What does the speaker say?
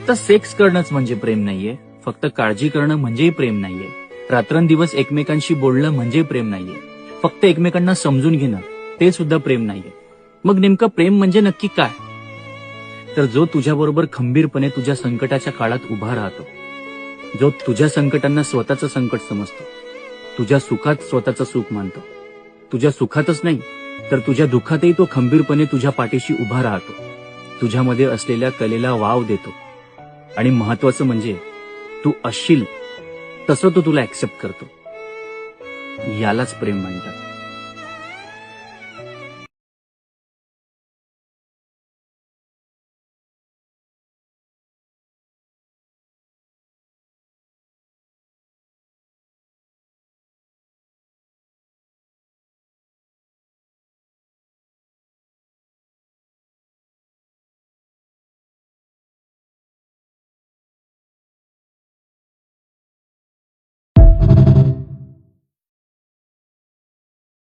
फक्त सेक्स करणंच म्हणजे प्रेम नाहीये, फक्त काळजी करणं म्हणजेही प्रेम नाहीये, रात्रंदिवस एकमेकांशी बोलणं म्हणजे प्रेम नाहीये, फक्त एकमेकांना समजून घेणं ते सुद्धा प्रेम नाहीये. मग नेमकं प्रेम म्हणजे नक्की काय? तर जो तुझ्याबरोबर खंबीरपणे तुझ्या संकटाच्या काळात उभा राहतो, जो तुझ्या संकटांना स्वतःचं संकट समजतो, तुझ्या सुखात स्वतःचं सुख मानतो, तुझ्या सुखातच नाही तर तुझ्या दुःखातही तो खंबीरपणे तुझ्या पाठीशी उभा राहतो, तुझ्यामध्ये असलेल्या कलेला वाव देतो आणि महत्वाचं म्हणजे तू असशील तसं तो तुला ऍक्सेप्ट करतो. यालाच प्रेम म्हणतात.